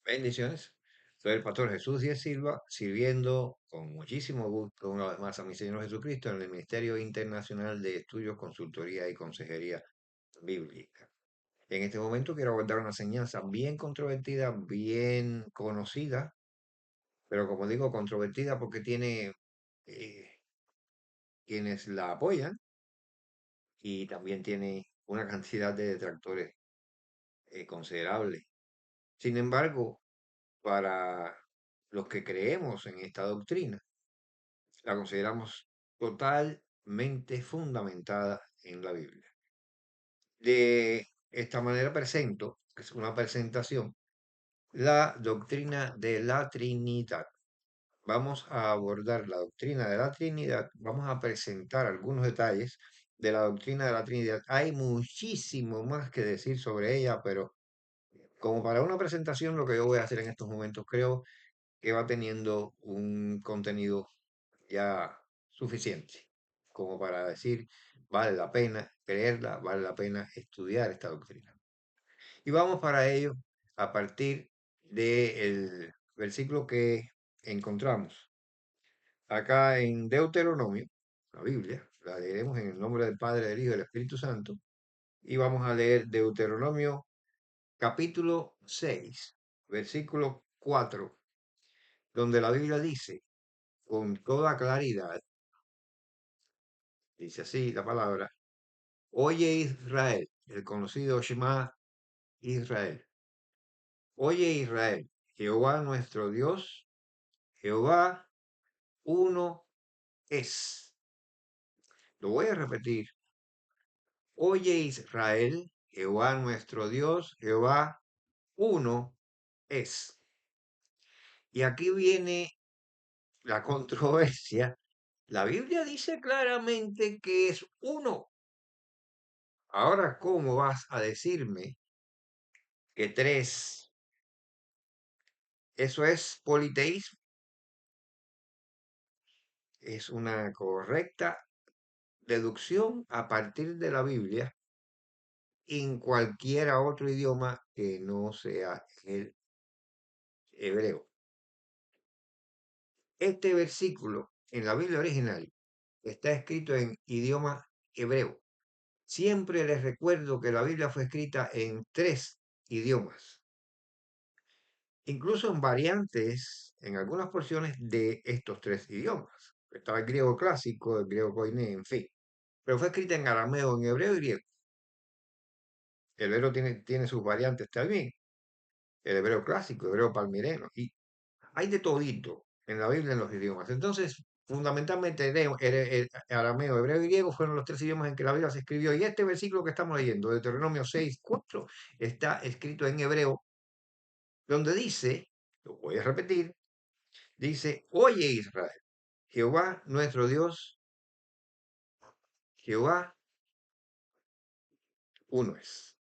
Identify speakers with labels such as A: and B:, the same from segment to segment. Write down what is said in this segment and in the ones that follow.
A: Bendiciones. Soy el pastor Jesús Díaz Silva, sirviendo con muchísimo gusto una vez más a mi Señor Jesucristo en el Ministerio Internacional de Estudios, Consultoría y Consejería Bíblica. En este momento quiero abordar una enseñanza bien controvertida, bien conocida, pero como digo, controvertida porque tiene eh, quienes la apoyan y también tiene una cantidad de detractores considerable. Sin embargo, para los que creemos en esta doctrina, la consideramos totalmente fundamentada en la Biblia. De esta manera presento, que es una presentación, la doctrina de la Trinidad. Vamos a abordar la doctrina de la Trinidad, vamos a presentar algunos detalles de la doctrina de la Trinidad. Hay muchísimo más que decir sobre ella, pero como para una presentación, lo que yo voy a hacer en estos momentos creo que va teniendo un contenido ya suficiente como para decir, vale la pena creerla, vale la pena estudiar esta doctrina. Y vamos para ello a partir del versículo que encontramos acá en Deuteronomio, la Biblia, la leeremos en el nombre del Padre, del Hijo y del Espíritu Santo, y vamos a leer Deuteronomio capítulo 6, versículo 4, donde la Biblia dice con toda claridad, dice así la palabra: Oye Israel, el conocido Shema Israel. Oye Israel, Jehová nuestro Dios, Jehová uno es. Lo voy a repetir. Oye Israel, Jehová nuestro Dios, Jehová uno es. Y aquí viene la controversia. La Biblia dice claramente que es uno. Ahora, ¿cómo vas a decirme que tres? Eso es politeísmo. Es una correcta deducción a partir de la Biblia en cualquier otro idioma que no sea el hebreo. Este versículo en la Biblia original está escrito en idioma hebreo. Siempre les recuerdo que la Biblia fue escrita en tres idiomas, incluso en variantes en algunas porciones de estos tres idiomas. Estaba el griego clásico, el griego koiné, en fin. Pero fue escrita en arameo, en hebreo y griego. El hebreo tiene sus variantes también. El hebreo clásico, el hebreo palmireno, y hay de todito en la Biblia en los idiomas. Entonces, fundamentalmente, arameo, hebreo y griego fueron los tres idiomas en que la Biblia se escribió. Y este versículo que estamos leyendo, Deuteronomio 6:4, está escrito en hebreo, donde dice, lo voy a repetir, dice: Oye Israel, Jehová nuestro Dios, Jehová uno es.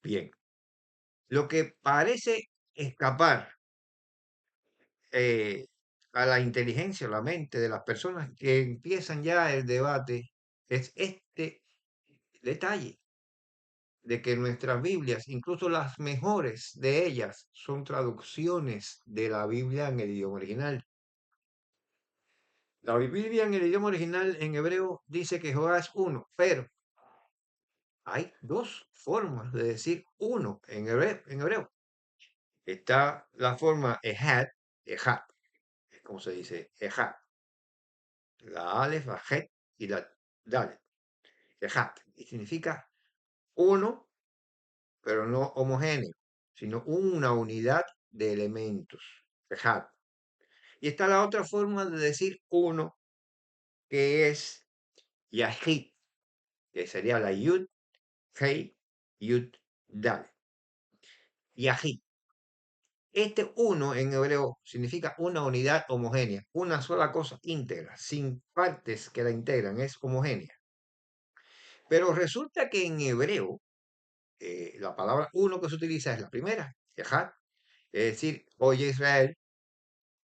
A: Bien, lo que parece escapar eh, a la inteligencia, a la mente de las personas que empiezan ya el debate, es este detalle de que nuestras Biblias, incluso las mejores de ellas, son traducciones de la Biblia en el idioma original. La Biblia en el idioma original en hebreo dice que Jehová es uno, pero hay dos formas de decir uno en hebreo. Está la forma ejad, es como se dice ejad, la alef, la het y la dalet, ejad, y significa uno, pero no homogéneo, sino una unidad de elementos, ejad. Y está la otra forma de decir uno, que es yahid, que sería la yud, hei, yud, dal, yahid. Este uno en hebreo significa una unidad homogénea, una sola cosa íntegra, sin partes que la integran, es homogénea. Pero resulta que en hebreo la palabra uno que se utiliza es la primera, Ejad, es decir, oye Israel,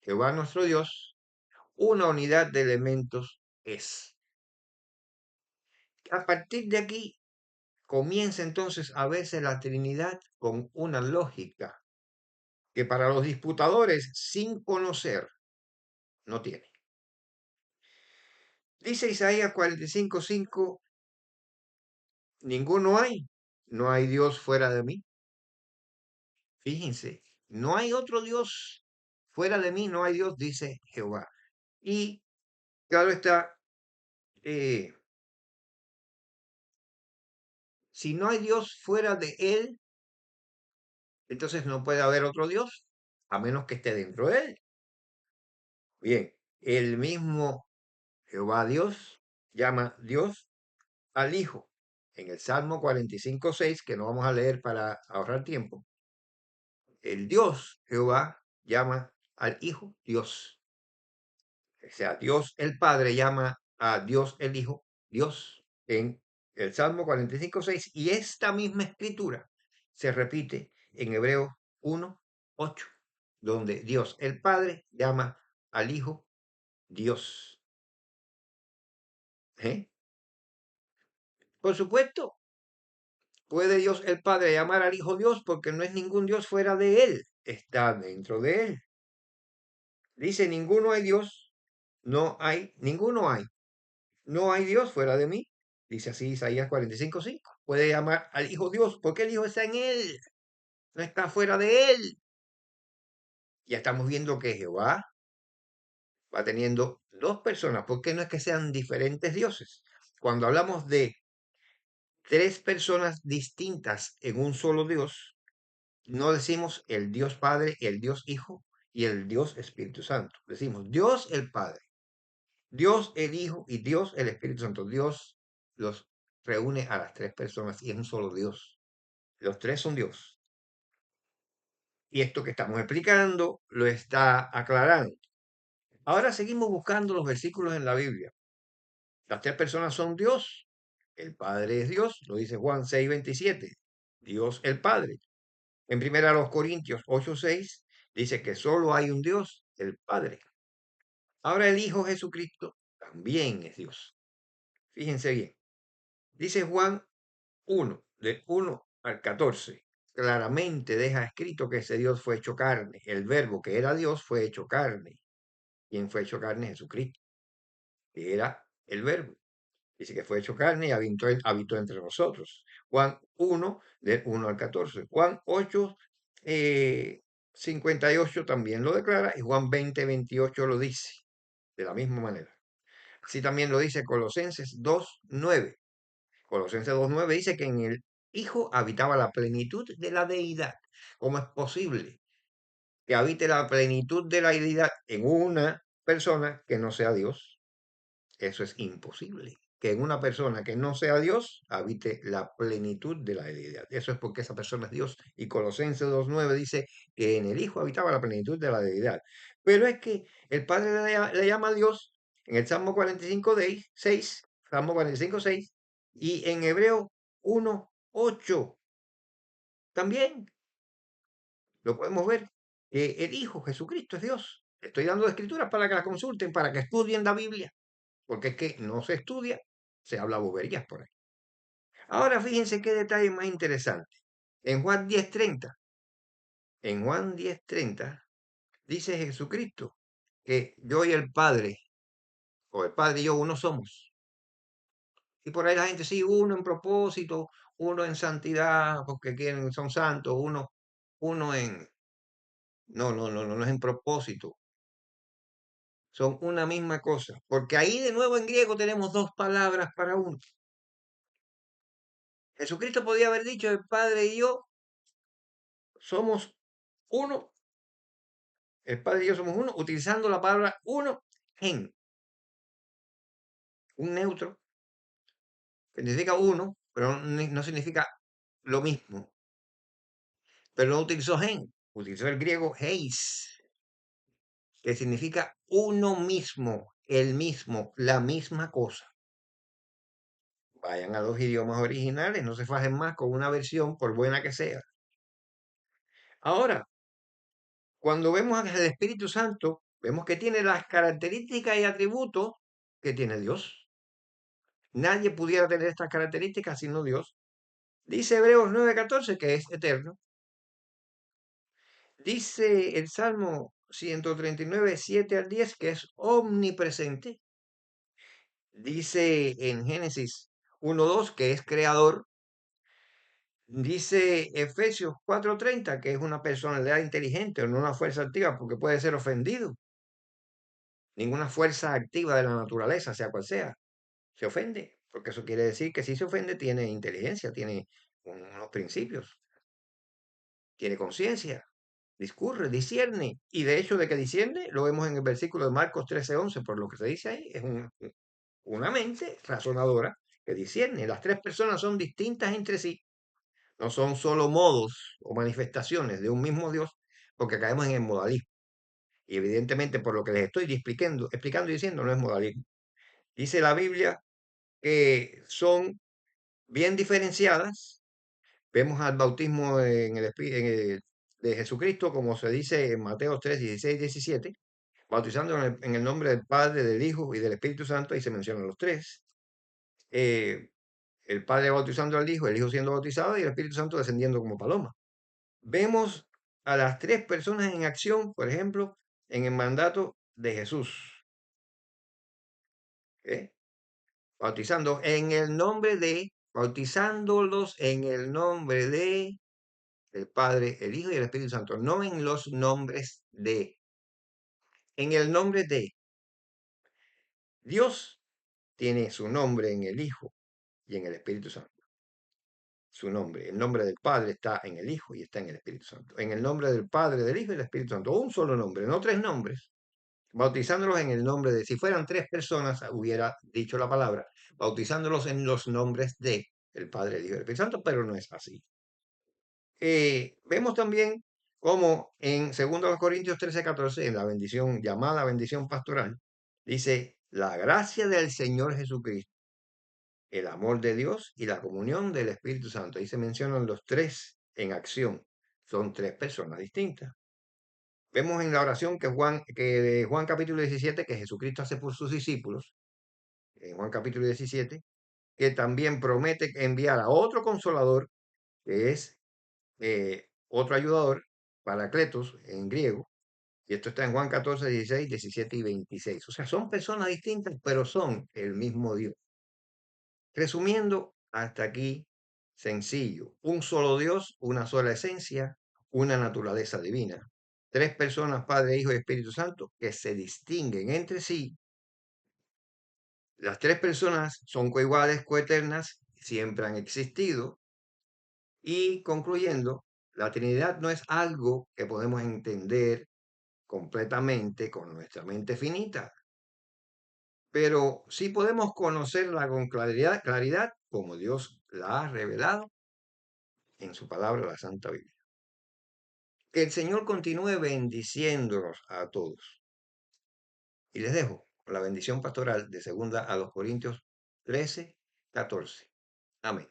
A: Jehová nuestro Dios, una unidad de elementos es. A partir de aquí comienza entonces a verse la Trinidad con una lógica. que para los disputadores sin conocer no tiene. Dice Isaías 45:5, ninguno hay, no hay Dios fuera de mí. Fíjense, no hay otro Dios fuera de mí, no hay Dios, dice Jehová. Y claro está, eh, si no hay Dios fuera de él, entonces no puede haber otro Dios, a menos que esté dentro de él. Bien, el mismo Jehová Dios llama Dios al Hijo. En el Salmo 45:6, que no vamos a leer para ahorrar tiempo, el Dios Jehová llama al Hijo Dios. O sea, Dios el Padre llama a Dios el Hijo Dios en el Salmo 45:6, y esta misma escritura se repite en Hebreos 1:8, donde Dios el Padre llama al Hijo Dios. ¿Eh? Por supuesto, puede Dios el Padre llamar al Hijo Dios porque no es ningún Dios fuera de él, está dentro de él. Dice, ninguno hay Dios, no hay, ninguno hay. No hay Dios fuera de mí. Dice así Isaías 45:5. Puede llamar al Hijo Dios porque el Hijo está en él, no está fuera de él. Ya estamos viendo que Jehová va teniendo dos personas, porque no es que sean diferentes dioses. Cuando hablamos de tres personas distintas en un solo Dios, no decimos el Dios Padre, el Dios Hijo y el Dios Espíritu Santo. Decimos Dios el Padre, Dios el Hijo y Dios el Espíritu Santo. Dios los reúne a las tres personas y es un solo Dios. Los tres son Dios. Y esto que estamos explicando lo está aclarando. Ahora seguimos buscando los versículos en la Biblia. Las tres personas son Dios. El Padre es Dios, lo dice Juan 6:27. Dios el Padre. En 1 Corintios 8:6 dice que solo hay un Dios, el Padre. Ahora el Hijo Jesucristo también es Dios. Fíjense bien. Dice Juan 1, del 1 al 14. Claramente deja escrito que ese Dios fue hecho carne. El verbo que era Dios fue hecho carne. ¿Quién fue hecho carne? Jesucristo, que era el verbo. Dice que fue hecho carne y habitó entre nosotros. Juan 1, del 1 al 14. Juan 8, 58 también lo declara, y Juan 20:28 lo dice de la misma manera. Así también lo dice Colosenses 2:9. Colosenses 2:9 dice que en el Hijo habitaba la plenitud de la deidad. ¿Cómo es posible que habite la plenitud de la deidad en una persona que no sea Dios? Eso es imposible. Que en una persona que no sea Dios habite la plenitud de la deidad. Eso es porque esa persona es Dios. Y Colosenses 2:9 dice que en el Hijo habitaba la plenitud de la deidad. Pero es que el Padre le llama a Dios en el Salmo 45:6, Salmo 45:6, y en Hebreo 1:8 también lo podemos ver. El Hijo Jesucristo es Dios. Estoy dando escrituras para que las consulten, para que estudien la Biblia, porque es que no se estudia, se habla boberías por ahí. Ahora fíjense qué detalle más interesante. En Juan 10:30, dice Jesucristo que yo y el Padre, o el Padre y yo, uno somos. Y por ahí la gente, sí, uno en propósito, uno en santidad, porque quieren, son santos, uno en... No, no, no, no, no es en propósito. Son una misma cosa. Porque ahí de nuevo en griego tenemos dos palabras para uno. Jesucristo podía haber dicho, el Padre y yo somos uno, el Padre y yo somos uno, utilizando la palabra uno en un neutro, que significa uno, pero no significa lo mismo. Pero no utilizó gen, utilizó el griego heis, que significa uno mismo, el mismo, la misma cosa. Vayan a los idiomas originales, no se fajen más con una versión, por buena que sea. Ahora, cuando vemos al Espíritu Santo, vemos que tiene las características y atributos que tiene Dios. Nadie pudiera tener estas características sino Dios. Dice Hebreos 9:14 que es eterno. Dice el Salmo 139, 7 al 10, que es omnipresente. Dice en Génesis 1:2 que es creador. Dice Efesios 4:30 que es una personalidad inteligente o no una fuerza activa porque puede ser ofendido. Ninguna fuerza activa de la naturaleza, sea cual sea, se ofende, porque eso quiere decir que si se ofende tiene inteligencia, tiene unos principios, tiene conciencia, discurre, discierne. Y de hecho de que discierne, lo vemos en el versículo de Marcos 13:11, por lo que se dice ahí, es una mente razonadora que discierne. Las tres personas son distintas entre sí, no son solo modos o manifestaciones de un mismo Dios, porque caemos en el modalismo. Y evidentemente, por lo que les estoy explicando y diciendo, no es modalismo. Dice la Biblia que son bien diferenciadas. Vemos al bautismo de Jesucristo, como se dice en Mateo 3, 16, 17, bautizando en el nombre del Padre, del Hijo y del Espíritu Santo, ahí se mencionan los tres. Eh, el Padre bautizando al Hijo, el Hijo siendo bautizado y el Espíritu Santo descendiendo como paloma. Vemos a las tres personas en acción, por ejemplo, en el mandato de Jesús, ¿eh? Bautizando en el nombre de, bautizándolos en el nombre de el Padre, el Hijo y el Espíritu Santo, no en los nombres de, en el nombre de. Dios tiene su nombre en el Hijo y en el Espíritu Santo. Su nombre, el nombre del Padre está en el Hijo y está en el Espíritu Santo. En el nombre del Padre, del Hijo y del Espíritu Santo. Un solo nombre, no tres nombres. Bautizándolos en el nombre de, si fueran tres personas, hubiera dicho la palabra, bautizándolos en los nombres de el Padre, el Hijo y el Espíritu Santo, pero no es así. Vemos también como en 2 Corintios 13:14, en la bendición, llamada bendición pastoral, dice, la gracia del Señor Jesucristo, el amor de Dios y la comunión del Espíritu Santo. Ahí se mencionan los tres en acción. Son tres personas distintas. Vemos en la oración que de Juan capítulo 17, que Jesucristo hace por sus discípulos, en Juan capítulo 17, que también promete enviar a otro consolador, que es otro ayudador, Paracletos en griego, y esto está en Juan 14, 16, 17 y 26. O sea, son personas distintas, pero son el mismo Dios. Resumiendo, hasta aquí, sencillo. Un solo Dios, una sola esencia, una naturaleza divina. Tres personas, Padre, Hijo y Espíritu Santo, que se distinguen entre sí. Las tres personas son coiguales, coeternas, siempre han existido. Y concluyendo, la Trinidad no es algo que podemos entender completamente con nuestra mente finita, pero sí podemos conocerla con claridad como Dios la ha revelado en su palabra, la Santa Biblia. Que el Señor continúe bendiciéndonos a todos. Y les dejo la bendición pastoral de 2 a 2 Corintios 13, 14. Amén.